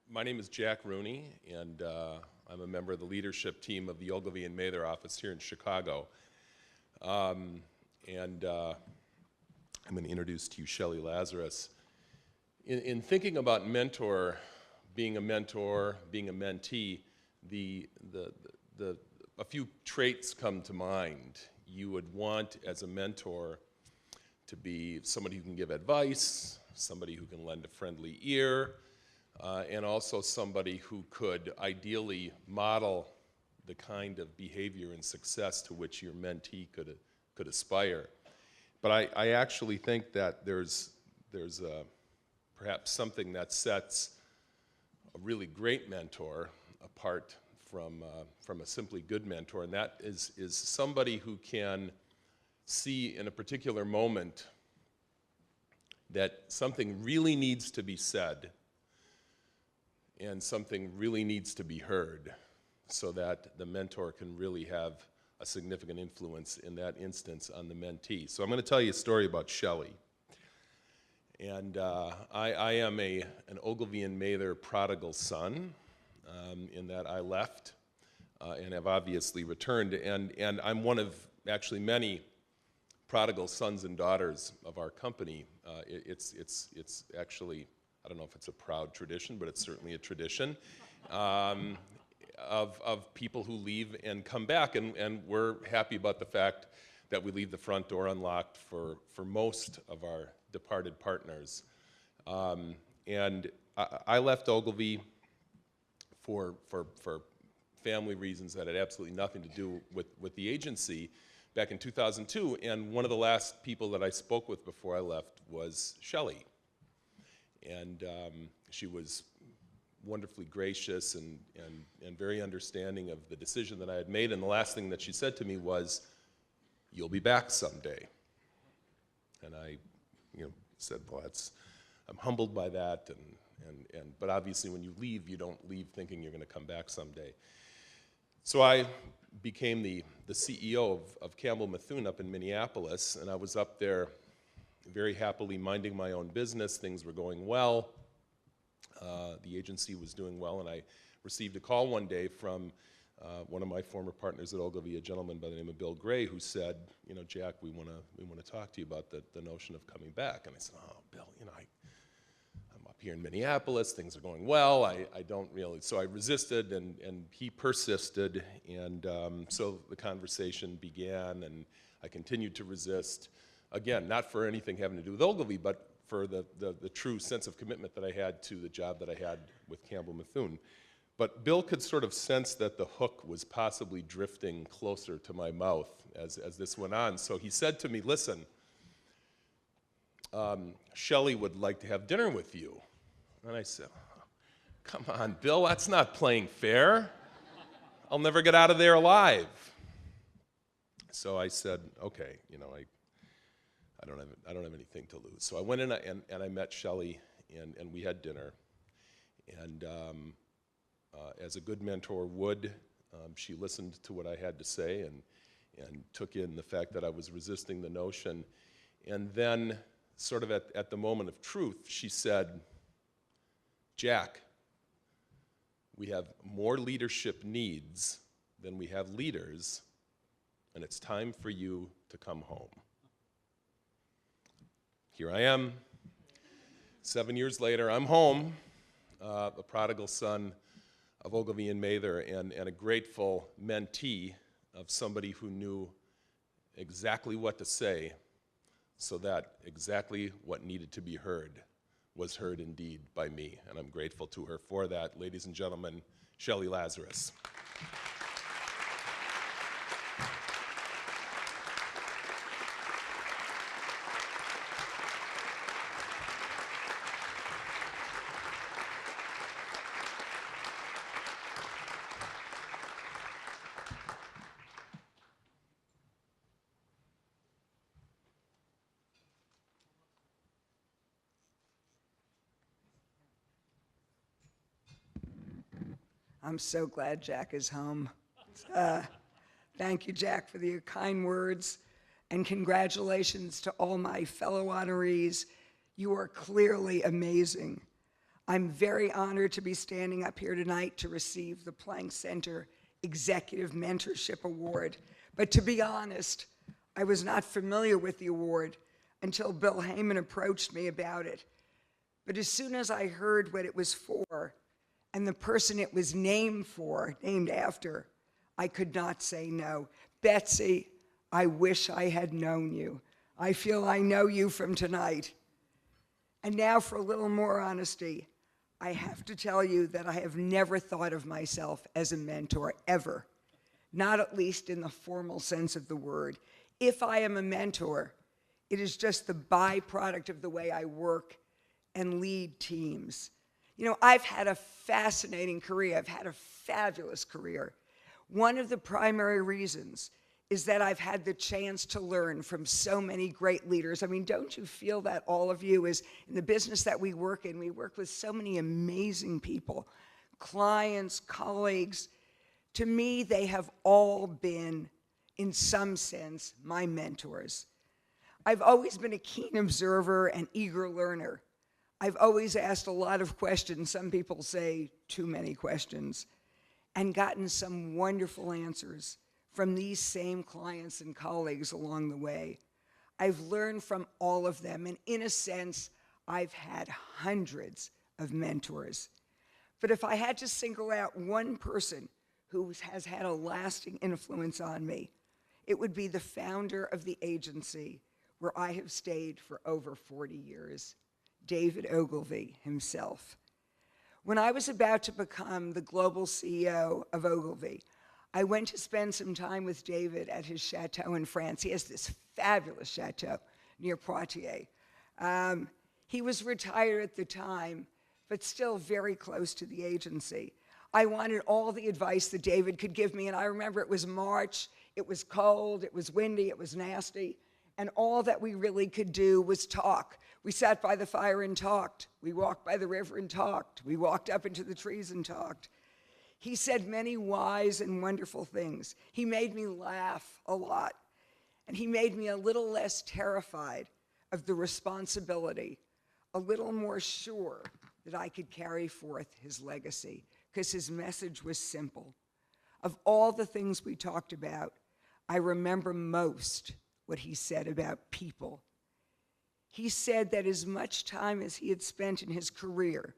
My name is Jack Rooney, and I'm a member of the leadership team of the Ogilvy and Mather office here in Chicago. I'm going to introduce to you Shelly Lazarus. In thinking about being a mentee, a few traits come to mind. You would want, as a mentor, to be somebody who can give advice, somebody who can lend a friendly ear, and also somebody who could ideally model the kind of behavior and success to which your mentee could aspire. But I actually think that there's perhaps something that sets a really great mentor apart from a simply good mentor, and that is somebody who can see in a particular moment that something really needs to be said and something really needs to be heard so that the mentor can really have a significant influence in that instance on the mentee. So I'm going to tell you a story about Shelly. And I am an Ogilvy and Mather prodigal son, in that I left and have obviously returned. And I'm one of actually many prodigal sons and daughters of our company. It's actually, I don't know if it's a proud tradition, but it's certainly a tradition of people who leave and come back. And we're happy about the fact that we leave the front door unlocked for most of our departed partners. And I left Ogilvy for family reasons that had absolutely nothing to do with the agency back in 2002. And one of the last people that I spoke with before I left was Shelly. And she was wonderfully gracious and very understanding of the decision that I had made. And the last thing that she said to me was, "You'll be back someday." And I said, well, I'm humbled by that. But obviously when you leave, you don't leave thinking you're going to come back someday. So I became the CEO of Campbell Mithun up in Minneapolis, and I was up there very happily minding my own business. Things were going well. The agency was doing well, and I received a call one day from one of my former partners at Ogilvy, a gentleman by the name of Bill Gray, who said, Jack, we want to talk to you about the notion of coming back. And I said, oh, Bill, I'm up here in Minneapolis, things are going well, I don't really. So I resisted, and he persisted, and so the conversation began, and I continued to resist. Again, not for anything having to do with Ogilvy, but for the true sense of commitment that I had to the job that I had with Campbell Mithun. But Bill could sort of sense that the hook was possibly drifting closer to my mouth as this went on. So he said to me, listen, Shelly would like to have dinner with you. And I said, oh, come on, Bill, that's not playing fair. I'll never get out of there alive. So I said, okay, I don't have anything to lose. So I went in and I met Shelly, and we had dinner. And as a good mentor would, she listened to what I had to say and took in the fact that I was resisting the notion. And then, sort of at the moment of truth, she said, Jack, we have more leadership needs than we have leaders, and it's time for you to come home. Here I am. 7 years later, I'm home, a prodigal son of Ogilvy and Mather, and a grateful mentee of somebody who knew exactly what to say so that exactly what needed to be heard was heard indeed by me. And I'm grateful to her for that. Ladies and gentlemen, Shelly Lazarus. I'm so glad Jack is home. Thank you, Jack, for your kind words, and congratulations to all my fellow honorees. You are clearly amazing. I'm very honored to be standing up here tonight to receive the Planck Center Executive Mentorship Award. But to be honest, I was not familiar with the award until Bill Heyman approached me about it. But as soon as I heard what it was for and the person it was named after, I could not say no. Betsy, I wish I had known you. I feel I know you from tonight. And now for a little more honesty, I have to tell you that I have never thought of myself as a mentor, ever. Not at least in the formal sense of the word. If I am a mentor, it is just the byproduct of the way I work and lead teams. You know, I've had a fascinating career. I've had a fabulous career. One of the primary reasons is that I've had the chance to learn from so many great leaders. I mean, don't you feel that, all of you, is in the business that we work in, we work with so many amazing people, clients, colleagues. To me, they have all been, in some sense, my mentors. I've always been a keen observer and eager learner. I've always asked a lot of questions, some people say too many questions, and gotten some wonderful answers from these same clients and colleagues along the way. I've learned from all of them, and in a sense, I've had hundreds of mentors. But if I had to single out one person who has had a lasting influence on me, it would be the founder of the agency where I have stayed for over 40 years, David Ogilvy himself. When I was about to become the global CEO of Ogilvy, I went to spend some time with David at his chateau in France. He has this fabulous chateau near Poitiers. He was retired at the time, but still very close to the agency. I wanted all the advice that David could give me, and I remember it was March, it was cold, it was windy, it was nasty, and all that we really could do was talk. We sat by the fire and talked. We walked by the river and talked. We walked up into the trees and talked. He said many wise and wonderful things. He made me laugh a lot, and he made me a little less terrified of the responsibility, a little more sure that I could carry forth his legacy, because his message was simple. Of all the things we talked about, I remember most what he said about people. He said that as much time as he had spent in his career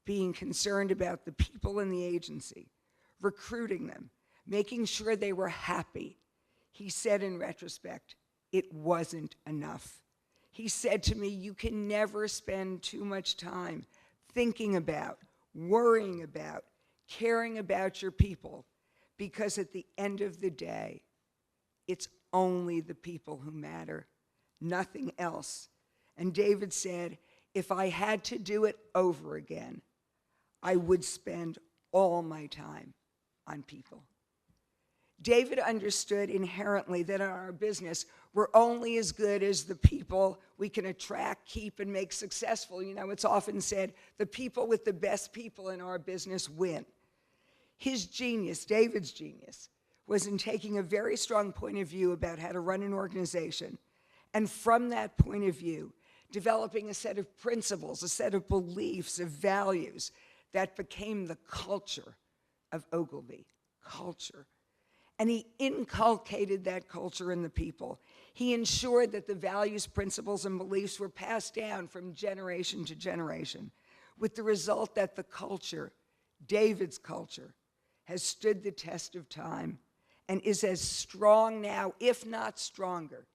being concerned about the people in the agency, recruiting them, making sure they were happy, he said in retrospect, it wasn't enough. He said to me, you can never spend too much time thinking about, worrying about, caring about your people, because at the end of the day, it's only the people who matter, nothing else. And David said, if I had to do it over again, I would spend all my time on people. David understood inherently that in our business, we're only as good as the people we can attract, keep, and make successful. You know, it's often said, the people with the best people in our business win. His genius, David's genius, was in taking a very strong point of view about how to run an organization, and from that point of view, developing a set of principles, a set of beliefs, of values that became the culture of Ogilvy, culture. And he inculcated that culture in the people. He ensured that the values, principles, and beliefs were passed down from generation to generation, with the result that the culture, David's culture, has stood the test of time and is as strong now, if not stronger,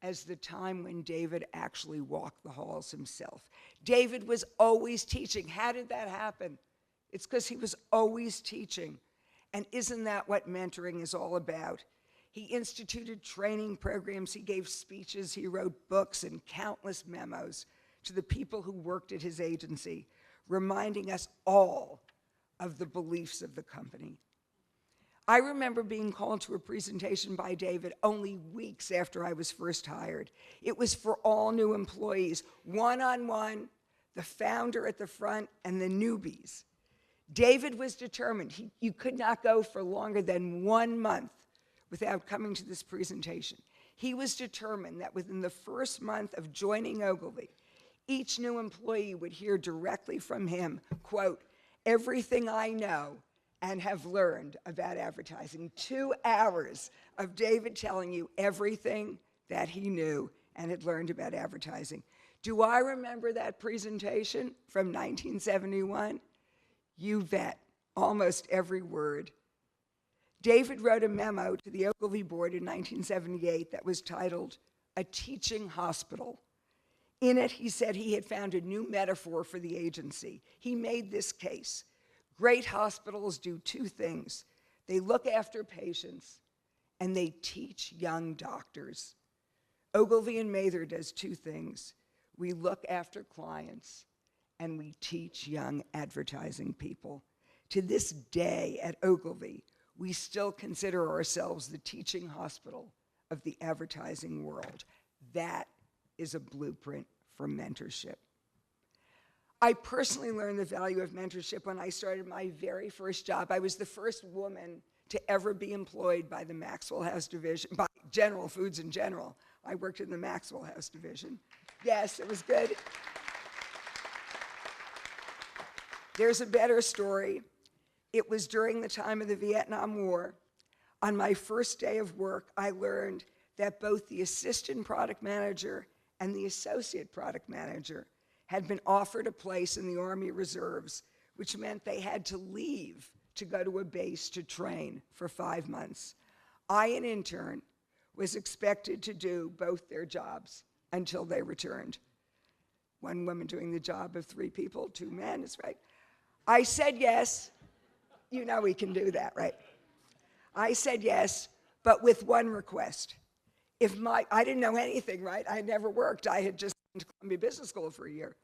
as the time when David actually walked the halls himself. David was always teaching. How did that happen? It's because he was always teaching. And isn't that what mentoring is all about? He instituted training programs, he gave speeches, he wrote books and countless memos to the people who worked at his agency, reminding us all of the beliefs of the company. I remember being called to a presentation by David only weeks after I was first hired. It was for all new employees, one-on-one, the founder at the front, and the newbies. David was determined. You could not go for longer than 1 month without coming to this presentation. He was determined that within the first month of joining Ogilvy, Each new employee would hear directly from him, quote, everything I know and have learned about advertising. 2 hours of David telling you everything that he knew and had learned about advertising. Do I remember that presentation from 1971? You bet, almost every word. David wrote a memo to the Ogilvy board in 1978 that was titled, A Teaching Hospital. In it, he said he had found a new metaphor for the agency. He made this case. Great hospitals do 2 things. They look after patients, and they teach young doctors. Ogilvy and Mather does 2 things. We look after clients, and we teach young advertising people. To this day at Ogilvy, we still consider ourselves the teaching hospital of the advertising world. That is a blueprint for mentorship. I personally learned the value of mentorship when I started my very first job. I was the first woman to ever be employed by the Maxwell House division, by General Foods in general. I worked in the Maxwell House division. Yes, it was good. There's a better story. It was during the time of the Vietnam War. On my first day of work, I learned that both the assistant product manager and the associate product manager had been offered a place in the Army Reserves, which meant they had to leave to go to a base to train for 5 months. I, an intern, was expected to do both their jobs until they returned. 1 woman doing the job of 3 people, 2 men, is right. I said yes. You know we can do that, right? I said yes, but with 1 request. I didn't know anything, right? I had never worked. I had just been to Columbia Business School for a year.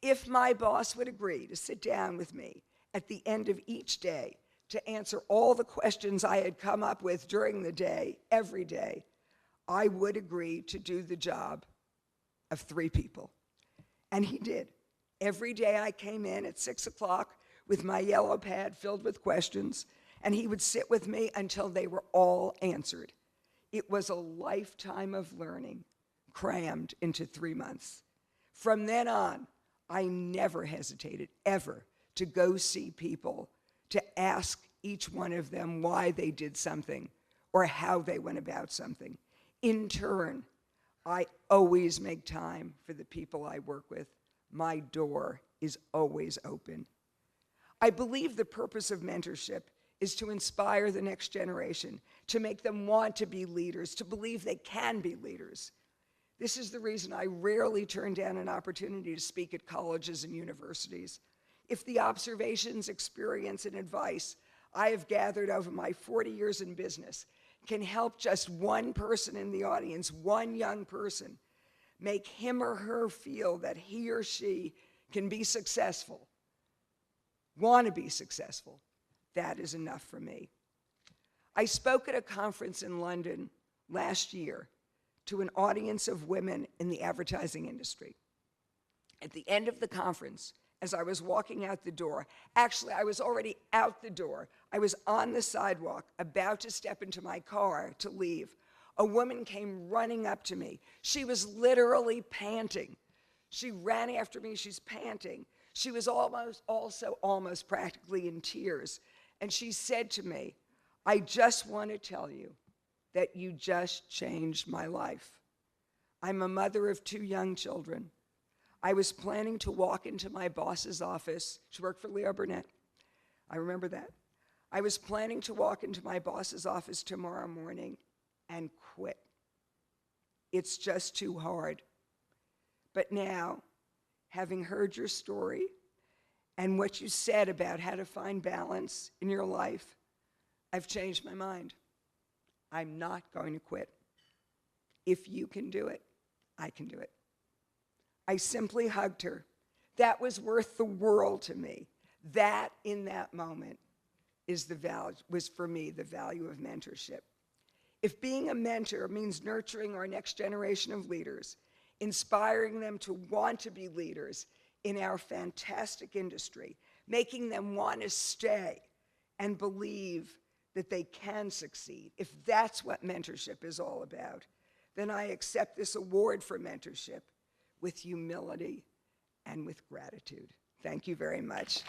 If my boss would agree to sit down with me at the end of each day to answer all the questions I had come up with during the day, every day, I would agree to do the job of 3 people. And he did. Every day I came in at 6 o'clock with my yellow pad filled with questions, and he would sit with me until they were all answered. It was a lifetime of learning crammed into 3 months. From then on, I never hesitated, ever, to go see people, to ask each one of them why they did something or how they went about something. In turn, I always make time for the people I work with. My door is always open. I believe the purpose of mentorship is to inspire the next generation, to make them want to be leaders, to believe they can be leaders. This is the reason I rarely turn down an opportunity to speak at colleges and universities. If the observations, experience, and advice I have gathered over my 40 years in business can help just 1 person in the audience, 1 young person, make him or her feel that he or she can be successful, want to be successful, that is enough for me. I spoke at a conference in London last year to an audience of women in the advertising industry. At the end of the conference, as I was walking out the door, actually I was already out the door, I was on the sidewalk about to step into my car to leave, a woman came running up to me. She was literally panting. She ran after me, she's panting. She was also almost practically in tears. And she said to me, I just want to tell you that you just changed my life. I'm a mother of 2 young children. I was planning to walk into my boss's office. She worked for Leo Burnett. I remember that. I was planning to walk into my boss's office tomorrow morning and quit. It's just too hard. But now, having heard your story and what you said about how to find balance in your life, I've changed my mind. I'm not going to quit. If you can do it, I can do it. I simply hugged her. That was worth the world to me. That, in that moment, was for me the value of mentorship. If being a mentor means nurturing our next generation of leaders, inspiring them to want to be leaders in our fantastic industry, making them want to stay and believe that they can succeed, if that's what mentorship is all about, then I accept this award for mentorship with humility and with gratitude. Thank you very much.